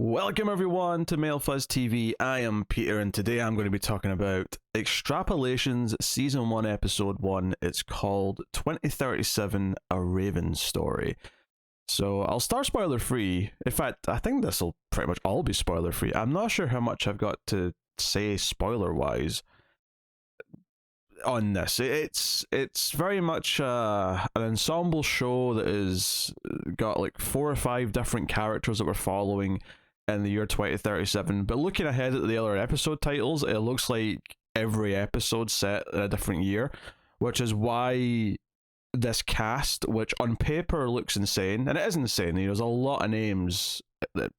Welcome everyone to Male Fuzz TV. I am Peter and today I'm going to be talking about Extrapolations Season 1 Episode 1. It's called 2037 A Raven Story. So I'll start spoiler free. In fact, I think this will pretty much all be spoiler free. I'm not sure how much I've got to say spoiler wise on this. It's very much an ensemble show that is got like 4 or 5 different characters that we're following in the year 2037, but looking ahead at the other episode titles, it looks like every episode set in a different year, which is why this cast, which on paper looks insane, and it is insane, there's a lot of names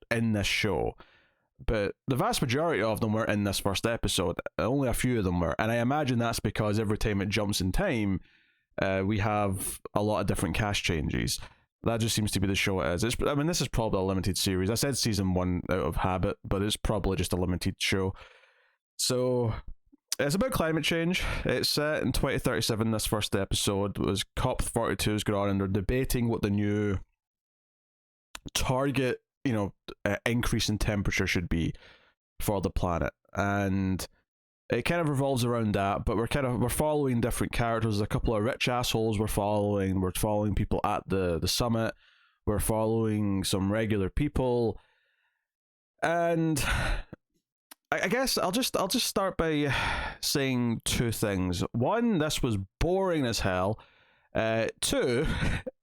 in this show, but the vast majority of them were in this first episode. Only a few of them were, and I imagine that's because every time it jumps in time, we have a lot of different cast changes. That just seems to be the show it is. I mean, this is probably a limited series. I said season 1 out of habit, but it's probably just a limited show. So, it's about climate change. It's set in 2037. This first episode was COP42 is going on, and they're debating what the new target, increase in temperature should be for the planet. And it kind of revolves around that, but we're following different characters. There's a couple of rich assholes we're following people at the summit, we're following some regular people, and I guess I'll just start by saying 2 things. 1, this was boring as hell. 2,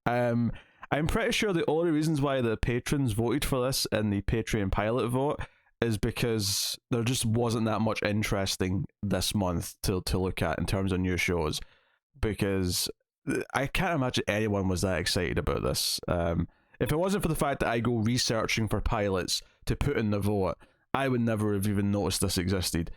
I'm pretty sure the only reasons why the patrons voted for this in the Patreon pilot vote is because there just wasn't that much interesting this month to look at in terms of new shows, because I can't imagine anyone was that excited about this. If it wasn't for the fact that I go researching for pilots to put in the vote, I would never have even noticed this existed.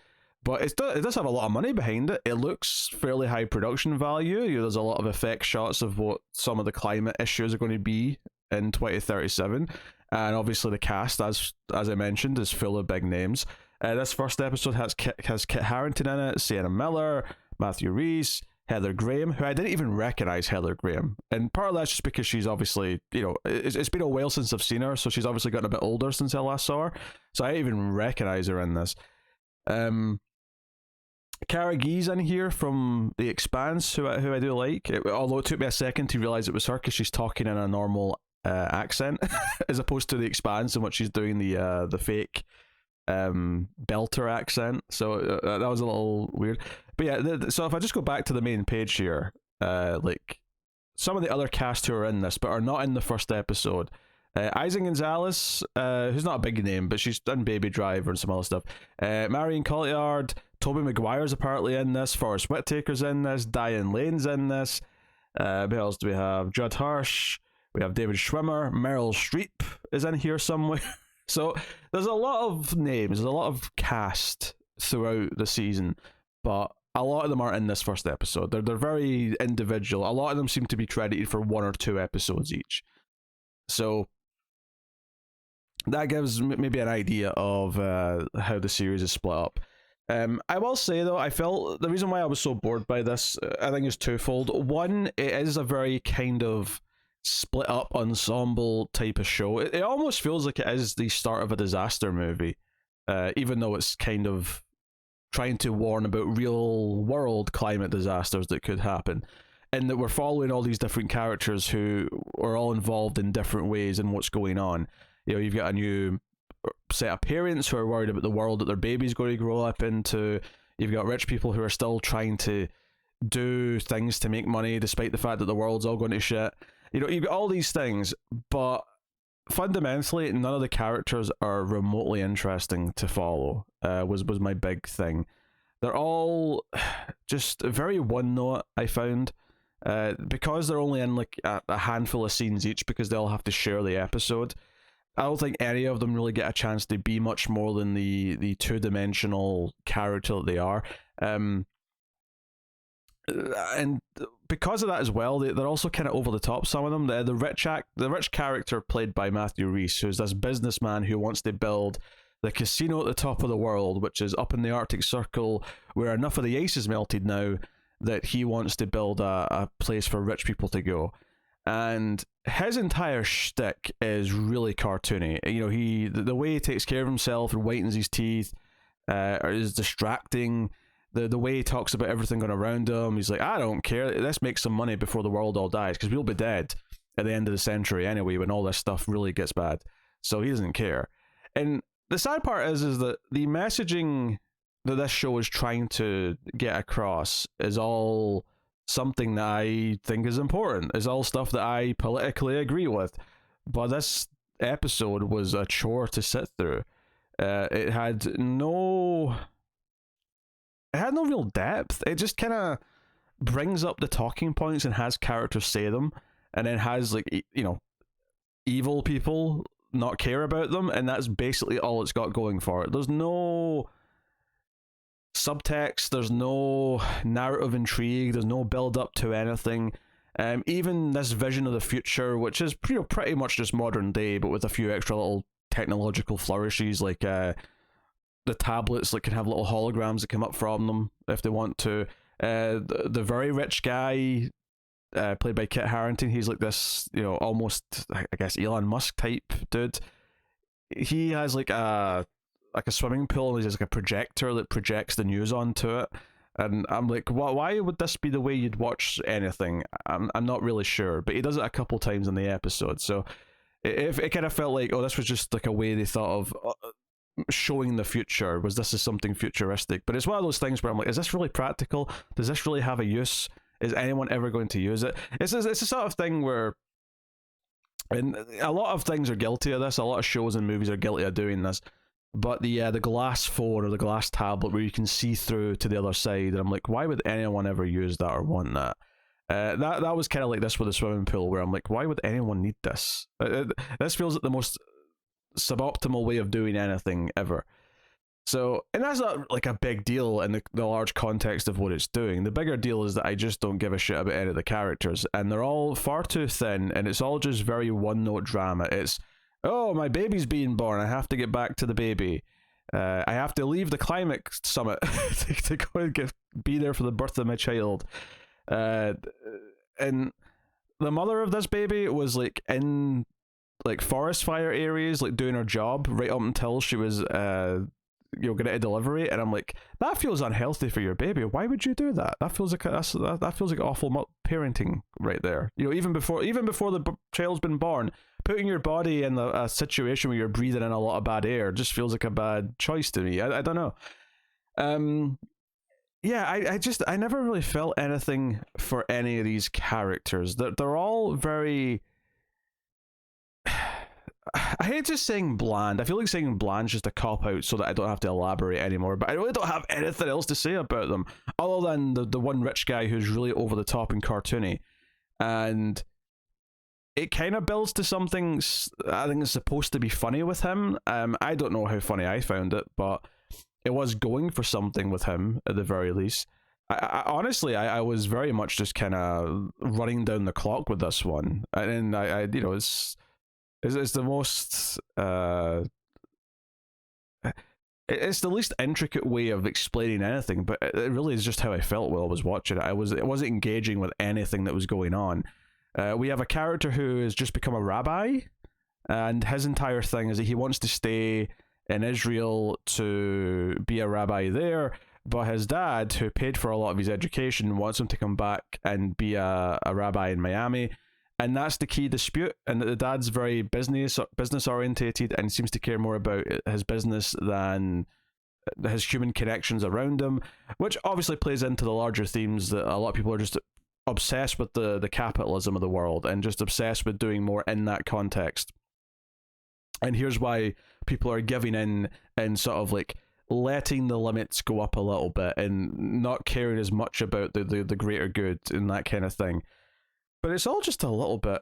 But it does have a lot of money behind it. It looks fairly high production value. There's a lot of effect shots of what some of the climate issues are going to be in 2037. And obviously the cast, as I mentioned, is full of big names. This first episode has Kit Harington in it, Sienna Miller, Matthew Rhys, Heather Graham, who I didn't even recognise Heather Graham. And part of that's just because she's obviously, it's been a while since I've seen her, so she's obviously gotten a bit older since I last saw her. So I didn't even recognise her in this. Cara Gee's in here from The Expanse, who I do like, although it took me a second to realise it was her because she's talking in a normal accent as opposed to The Expanse in which she's doing the fake belter accent, so that was a little weird. But yeah, so if I just go back to the main page here, like some of the other cast who are in this but are not in the first episode, Eiza González, who's not a big name but she's done Baby Driver and some other stuff, Marion, Cotillard, Tobey Maguire's apparently in this, Forrest Whitaker's in this, Diane Lane's in this, who else do we have? Judd Hirsch, we have David Schwimmer, Meryl Streep is in here somewhere. So there's a lot of names, there's a lot of cast throughout the season, but a lot of them are in this first episode. They're very individual. A lot of them seem to be credited for 1 or 2 episodes each. So that gives maybe an idea of how the series is split up. I will say though, I felt the reason why I was so bored by this, I think is twofold. 1, it is a very kind of split up ensemble type of show. It almost feels like it is the start of a disaster movie, even though it's kind of trying to warn about real world climate disasters that could happen, and that we're following all these different characters who are all involved in different ways in what's going on. You've got a new set of parents who are worried about the world that their baby's going to grow up into. You've got rich people who are still trying to do things to make money despite the fact that the world's all going to shit. You've got all these things, but fundamentally none of the characters are remotely interesting to follow. Was my big thing. They're all just very one note, I found, because they're only in like a handful of scenes each, because they all have to share the episode. I don't think any of them really get a chance to be much more than the 2-dimensional character that they are. And because of that as well, they're also kind of over the top, some of them. The rich character played by Matthew Rhys, who's this businessman who wants to build the casino at the top of the world, which is up in the Arctic Circle, where enough of the ice is melted now that he wants to build a place for rich people to go. and his entire shtick is really cartoony. You know, the way he takes care of himself and whitens his teeth is distracting. The way he talks about everything going around him, he's like, I don't care, let's make some money before the world all dies, because we'll be dead at the end of the century anyway when all this stuff really gets bad. So he doesn't care. And the sad part is that the messaging that this show is trying to get across is all something that I think is important, is all stuff that I politically agree with. But this episode was a chore to sit through. It had no real depth. It just kind of brings up the talking points and has characters say them, and then has, like, you know, evil people not care about them, and that's basically all it's got going for it. There's no subtext, there's no narrative intrigue, there's no build up to anything. Even this vision of the future, which is pretty much just modern day, but with a few extra little technological flourishes, like the tablets that can have little holograms that come up from them if they want to. The very rich guy, played by Kit Harington, he's like this, you know, almost, I guess, Elon Musk type dude. He has like a swimming pool, and he has like a projector that projects the news onto it. And I'm like, why would this be the way you'd watch anything? I'm not really sure, but he does it a couple times in the episode. So it kind of felt like, oh, this was just like a way they thought of showing the future. Was this is something futuristic? But it's one of those things where I'm like, is this really practical? Does this really have a use? Is anyone ever going to use it? It's a sort of thing where, and a lot of things are guilty of this. A lot of shows and movies are guilty of doing this. But the glass phone or the glass tablet where you can see through to the other side, and I'm like, why would anyone ever use that or want that? That was kind of like this with the swimming pool, where I'm like, why would anyone need this? This feels like the most suboptimal way of doing anything ever. So, and that's not like a big deal in the large context of what it's doing. The bigger deal is that I just don't give a shit about any of the characters, and they're all far too thin, and it's all just very one-note drama. It's, oh, my baby's being born, I have to get back to the baby. I have to leave the climate summit to go and be there for the birth of my child. And the mother of this baby was like in like forest fire areas, like doing her job right up until she was going to delivery, and I'm like, that feels unhealthy for your baby. Why would you do that? That feels like that feels like awful parenting right there. You know, even before the child's been born, putting your body in a situation where you're breathing in a lot of bad air just feels like a bad choice to me. I don't know. Yeah, I never really felt anything for any of these characters. They're all very, I hate just saying bland. I feel like saying bland is just a cop-out so that I don't have to elaborate anymore, but I really don't have anything else to say about them, other than the one rich guy who's really over the top and cartoony. And it kind of builds to something I think is supposed to be funny with him. I don't know how funny I found it, but it was going for something with him at the very least. Honestly, I was very much just kind of running down the clock with this one, and I you know, it's the most it's the least intricate way of explaining anything, but it really is just how I felt while I was watching it. It wasn't engaging with anything that was going on. We have a character who has just become a rabbi, and his entire thing is that he wants to stay in Israel to be a rabbi there, but his dad, who paid for a lot of his education, wants him to come back and be a rabbi in Miami. And that's the key dispute, and the dad's very business orientated and seems to care more about his business than his human connections around him, which obviously plays into the larger themes that a lot of people are just obsessed with the capitalism of the world and just obsessed with doing more in that context. And here's why people are giving in and sort of like letting the limits go up a little bit and not caring as much about the greater good and that kind of thing. But it's all just a little bit...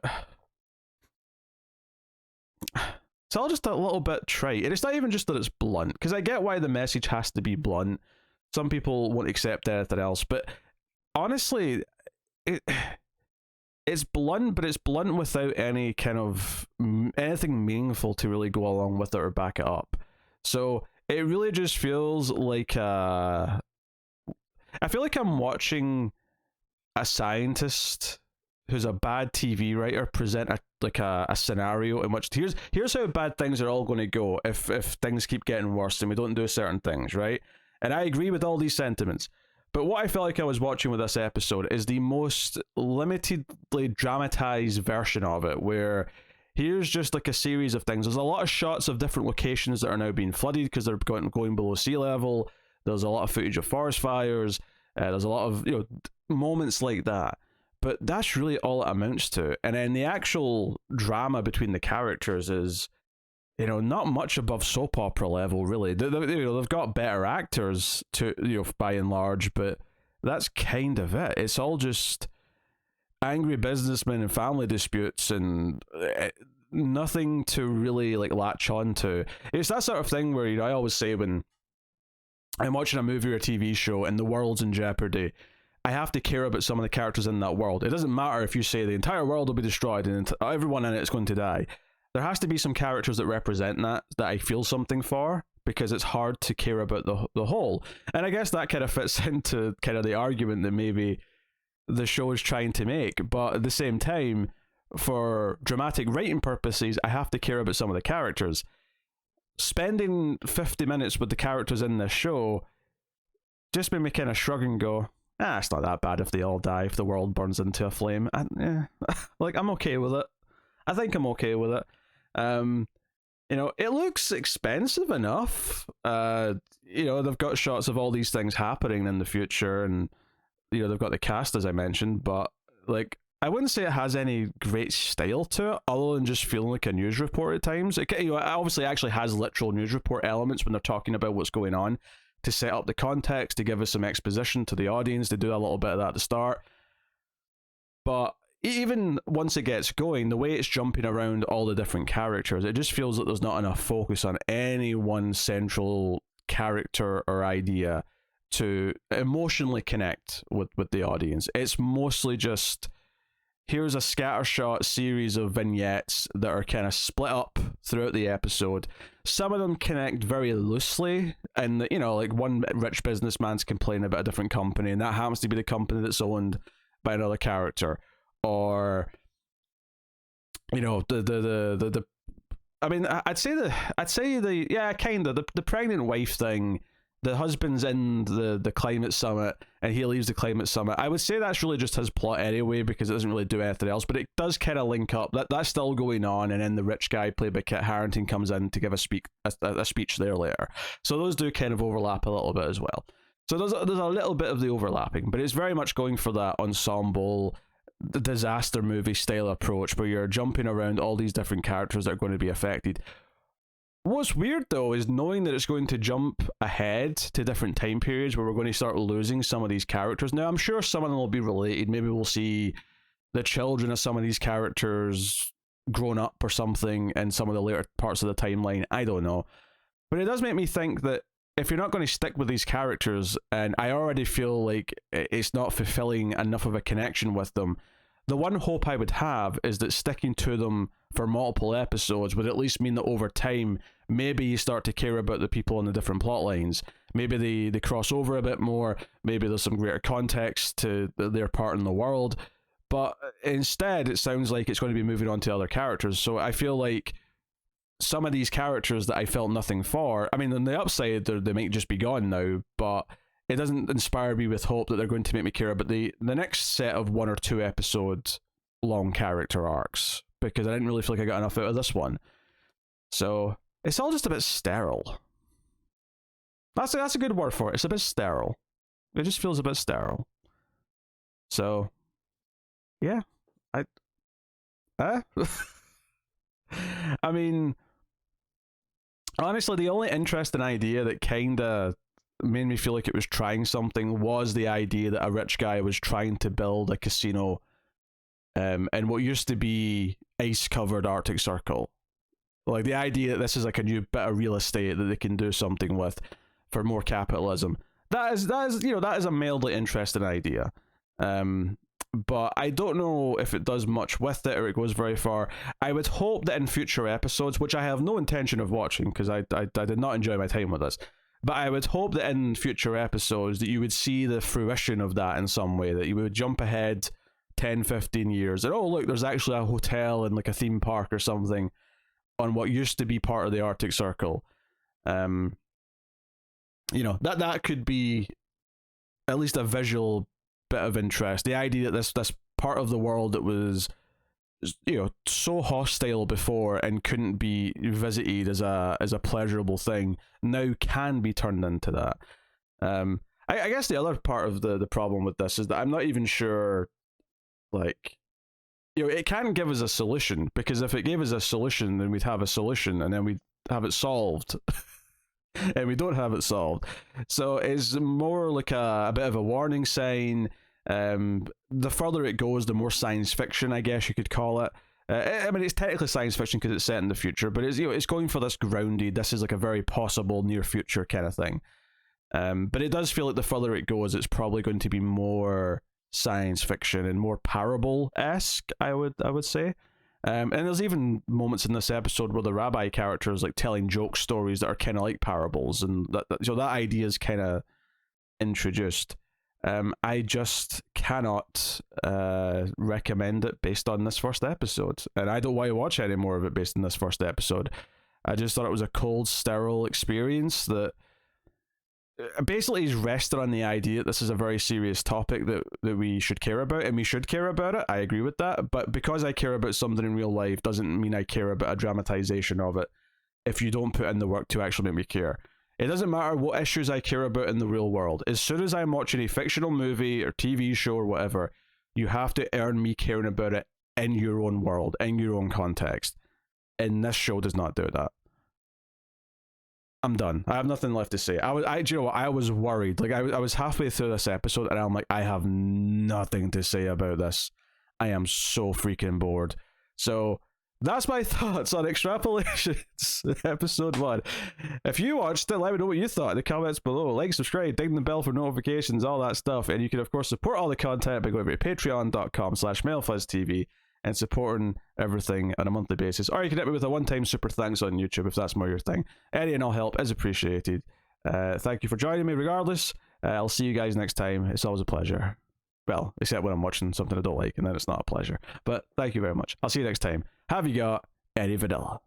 It's all just a little bit trite. And it's not even just that it's blunt, because I get why the message has to be blunt. Some people won't accept anything else, but honestly, it's blunt, but it's blunt without any kind of anything meaningful to really go along with it or back it up. So it really just feels like I feel like I'm watching a scientist who's a bad TV writer present a scenario in which here's how bad things are all going to go if things keep getting worse and we don't do certain things, right? And I agree with all these sentiments. But what I felt like I was watching with this episode is the most limitedly dramatized version of it, where here's just like a series of things. There's a lot of shots of different locations that are now being flooded because they're going below sea level. There's a lot of footage of forest fires. There's a lot of moments like that. But that's really all it amounts to. And then the actual drama between the characters is, not much above soap opera level, really. They've got better actors to, by and large, but that's kind of it. It's all just angry businessmen and family disputes and nothing to really like latch on to. It's that sort of thing where, I always say when I'm watching a movie or a TV show and the world's in jeopardy, I have to care about some of the characters in that world. It doesn't matter if you say the entire world will be destroyed and everyone in it is going to die. There has to be some characters that represent that I feel something for, because it's hard to care about the whole. And I guess that kind of fits into kind of the argument that maybe the show is trying to make. But at the same time, for dramatic writing purposes, I have to care about some of the characters. Spending 50 minutes with the characters in this show just made me kind of shrug and go, it's not that bad if they all die, if the world burns into a flame. Like, I'm okay with it. I think I'm okay with it. It looks expensive enough. They've got shots of all these things happening in the future, and they've got the cast, as I mentioned, but like, I wouldn't say it has any great style to it, other than just feeling like a news report at times. It obviously actually has literal news report elements when they're talking about what's going on, to set up the context, to give us some exposition to the audience. They do a little bit of that at the start. But even once it gets going, the way it's jumping around all the different characters, it just feels like there's not enough focus on any one central character or idea to emotionally connect with the audience. It's mostly just, here's a scattershot series of vignettes that are kind of split up throughout the episode. Some of them connect very loosely, and like one rich businessman's complaining about a different company, and that happens to be the company that's owned by another character. Or the I mean, I'd say the pregnant wife thing. The husband's in the climate summit and he leaves the climate summit. I would say that's really just his plot anyway, because it doesn't really do anything else, but it does kind of link up. That's still going on, and then the rich guy played by Kit Harington comes in to give a speech there later. So those do kind of overlap a little bit as well. So there's a little bit of the overlapping, but it's very much going for that ensemble, the disaster movie style approach, where you're jumping around all these different characters that are going to be affected. What's weird though is knowing that it's going to jump ahead to different time periods where we're going to start losing some of these characters. Now, I'm sure some of them will be related. Maybe we'll see the children of some of these characters grown up or something in some of the later parts of the timeline. I don't know. But it does make me think that if you're not going to stick with these characters, and I already feel like it's not fulfilling enough of a connection with them, the one hope I would have is that sticking to them for multiple episodes would at least mean that over time, maybe you start to care about the people in the different plot lines. Maybe they cross over a bit more. Maybe there's some greater context to their part in the world. But instead, it sounds like it's going to be moving on to other characters. So I feel like some of these characters that I felt nothing for, I mean, on the upside, they might just be gone now, but it doesn't inspire me with hope that they're going to make me care about the next set of 1 or 2 episode long character arcs, because I didn't really feel like I got enough out of this one. So it's all just a bit sterile. That's a good word for it. It's a bit sterile. It just feels a bit sterile. So yeah, I mean, honestly, the only interesting idea that kinda made me feel like it was trying something was the idea that a rich guy was trying to build a casino in what used to be ice-covered Arctic Circle. Like, the idea that this is like a new bit of real estate that they can do something with for more capitalism. That is a mildly interesting idea. But I don't know if it does much with it or it goes very far. I would hope that in future episodes, which I have no intention of watching because I did not enjoy my time with this, but I would hope that in future episodes that you would see the fruition of that in some way, that you would jump ahead 10, 15 years, and oh look, there's actually a hotel and like a theme park or something on what used to be part of the Arctic Circle. You know, that could be at least a visual bit of interest. The idea that this part of the world that was, you know, so hostile before and couldn't be visited as a pleasurable thing now can be turned into that. I guess the other part of the problem with this is that I'm not even sure, like, you know, it can give us a solution, because if it gave us a solution, then we'd have a solution, and then we'd have it solved. And we don't have it solved. So it's more like a bit of a warning sign. The further it goes, the more science fiction, I guess you could call it. I mean, it's technically science fiction because it's set in the future, but it's, you know, it's going for this grounded, this is like a very possible near future kind of thing. But it does feel like the further it goes, it's probably going to be more science fiction and more parable-esque, I would say. And there's even moments in this episode where the rabbi character is like telling joke stories that are kind of like parables, and so that idea is kind of introduced. I just cannot recommend it based on this first episode, and I don't want to watch any more of it based on this first episode. I just thought it was a cold, sterile experience that basically is rested on the idea that this is a very serious topic that we should care about, and we should care about it. I agree with that, but because I care about something in real life doesn't mean I care about a dramatization of it if you don't put in the work to actually make me care. It doesn't matter what issues I care about in the real world. As soon as I'm watching a fictional movie or TV show or whatever, you have to earn me caring about it in your own world, in your own context. And this show does not do that. I'm done. I have nothing left to say. Do you know what? I was worried. Like, I was halfway through this episode and I'm like, I have nothing to say about this. I am so freaking bored. So that's my thoughts on Extrapolations, episode 1. If you watched it, let me know what you thought in the comments below. Like, subscribe, ding the bell for notifications, all that stuff. And you can, of course, support all the content by going to patreon.com/MailFuzzTV and supporting everything on a monthly basis. Or you can hit me with a one-time super thanks on YouTube if that's more your thing. Any and all help is appreciated. Thank you for joining me regardless. I'll see you guys next time. It's always a pleasure. Well, except when I'm watching something I don't like, and then it's not a pleasure. But thank you very much. I'll see you next time. Have you got any vanilla?